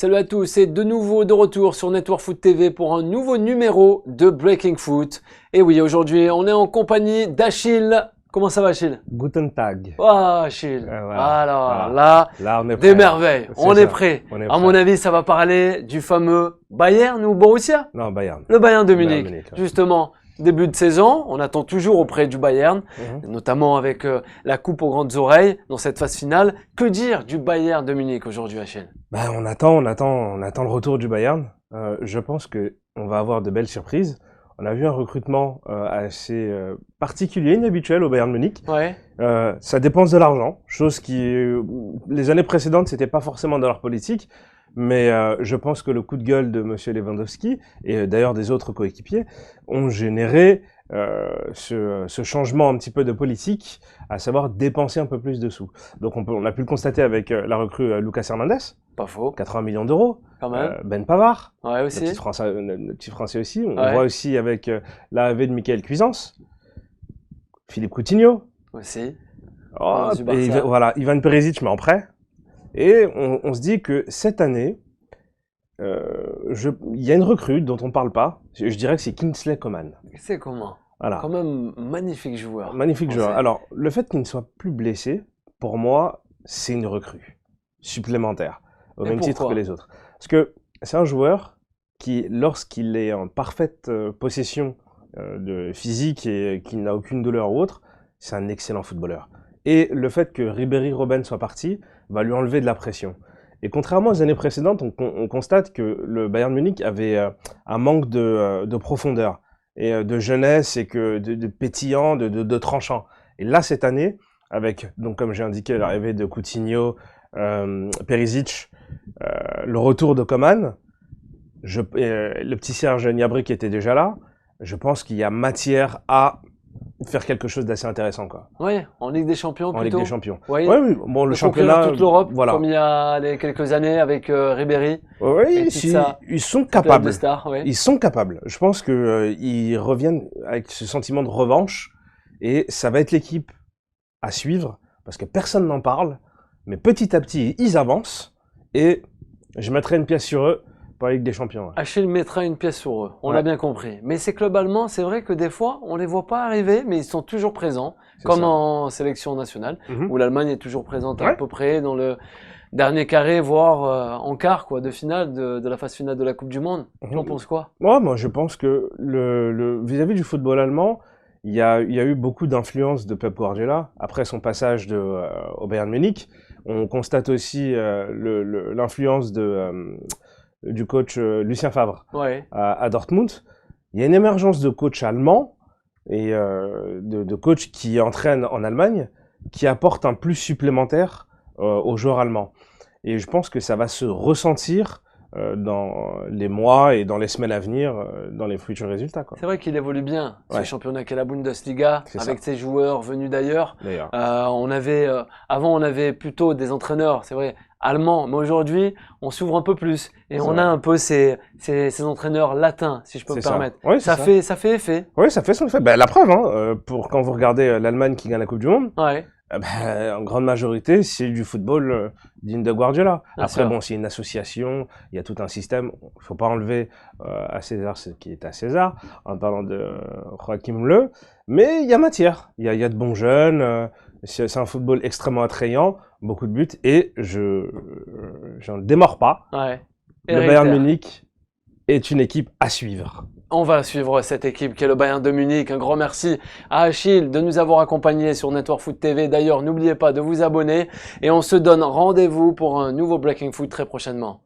Salut à tous, c'est de nouveau de retour sur Network Foot TV pour un nouveau numéro de Breaking Foot. Et oui, aujourd'hui, on est en compagnie d'Achille. Comment ça va, Achille? Guten Tag. Ah, Achille. Voilà. Alors Là, là, on est des prêt. merveilles. On est prêt. On est À mon avis, ça va parler du fameux Bayern ou Borussia? Non, Bayern. Le Bayern de Bayern Munich. Munich, ouais. Justement, début de saison, on attend toujours auprès du Bayern, Mhm. notamment avec la coupe aux grandes oreilles dans cette phase finale. Que dire du Bayern de Munich aujourd'hui, Achille? Ben, on attend le retour du Bayern. Je pense que on va avoir de belles surprises. On a vu un recrutement assez particulier, inhabituel au Bayern Munich. Ouais. Ça dépense de l'argent, chose qui, les années précédentes, c'était pas forcément dans leur politique. Mais je pense que le coup de gueule de Monsieur Lewandowski et d'ailleurs des autres coéquipiers ont généré ce changement un petit peu de politique, à savoir dépenser un peu plus de sous. Donc on a pu le constater avec la recrue Lucas Hernandez, Pas faux, 80 millions d'euros, quand même. Ben Pavard, Ouais, le aussi. petit français aussi. On Ouais. voit aussi avec l'arrivée de Michael Cuisance, Philippe Coutinho, Aussi. oh, du Barça. et voilà, Ivan Perisic mais en prêt. Et on se dit que cette année, il y a une recrue dont on ne parle pas. Je dirais que c'est Kingsley Coman. C'est comment? Voilà. Quand même, magnifique joueur. Magnifique Français. joueur. Alors, le fait qu'il ne soit plus blessé, pour moi, c'est une recrue supplémentaire, au Et même titre pourquoi que les autres. Parce que c'est un joueur qui, lorsqu'il est en parfaite possession de physique et qu'il n'a aucune douleur ou autre, c'est un excellent footballeur. Et le fait que Ribéry Robben soit parti va lui enlever de la pression. Et contrairement aux années précédentes, on constate que le Bayern Munich avait un manque de profondeur et de jeunesse et de pétillant, de tranchant. Et là, cette année, avec, donc comme j'ai indiqué, l'arrivée de Coutinho, Perisic, le retour de Coman, le petit Serge Gnabry qui était déjà là, je pense qu'il y a matière à faire quelque chose d'assez intéressant, quoi. Ouais, en Ligue des Champions En plutôt. Ligue des Champions. Ouais, Oui, bon, le championnat, toute l'Europe, voilà. comme il y a quelques années avec Ribéry. Oui, Et tout ça. ils sont Période capables. de star, ouais. Ils sont capables. Je pense que ils reviennent avec ce sentiment de revanche et ça va être l'équipe à suivre parce que personne n'en parle. Mais petit à petit, ils avancent et je mettrai une pièce sur eux pour la Ligue des Champions. Ouais. Achille mettra une pièce sur eux, on Ouais. l'a bien compris. Mais ces clubs allemands, c'est vrai que des fois, on les voit pas arriver, mais ils sont toujours présents, C'est comme ça. en sélection nationale, Mhm. où l'Allemagne est toujours présente à Ouais. peu près dans le dernier carré, voire en quart quoi, de finale de la phase finale de la Coupe du Monde. Tu en Mhm. penses quoi? Moi, je pense que vis-à-vis du football allemand, il y a eu beaucoup d'influence de Pep Guardiola après son passage au Bayern Munich. On constate aussi l'influence du coach Lucien Favre Ouais. à Dortmund. Il y a une émergence de coachs allemands et de coachs qui entraînent en Allemagne, qui apportent un plus supplémentaire aux joueurs allemands. Et je pense que ça va se ressentir dans les mois et dans les semaines à venir, dans les futurs résultats, quoi. C'est vrai qu'il évolue bien, ce Ouais. championnat qu'est la Bundesliga, C'est avec ses joueurs venus d'ailleurs. D'ailleurs. Avant, on avait plutôt des entraîneurs, c'est vrai, allemands, mais aujourd'hui, on s'ouvre un peu plus et C'est on vrai. a un peu ces entraîneurs latins, si je peux me C'est ça. permettre. Oui, c'est ça. Ça fait effet. Oui, ça fait son effet. Ben, la preuve, hein, pour quand vous regardez l'Allemagne qui gagne la Coupe du Monde, Ouais. en grande majorité, c'est du football digne de Guardiola. Bien Après, sûr. bon, c'est une association, il y a tout un système. Il faut pas enlever à César ce qui est à César, en parlant de Joachim Löw. Mais il y a matière. Il y a de bons jeunes. C'est un football extrêmement attrayant, beaucoup de buts. Et j'en démords pas. Ouais. Le Eric Bayern Ter. Munich est une équipe à suivre. On va suivre cette équipe qui est le Bayern de Munich. Un grand merci à Achille de nous avoir accompagnés sur Network Foot TV. D'ailleurs, n'oubliez pas de vous abonner et on se donne rendez-vous pour un nouveau Breaking Foot très prochainement.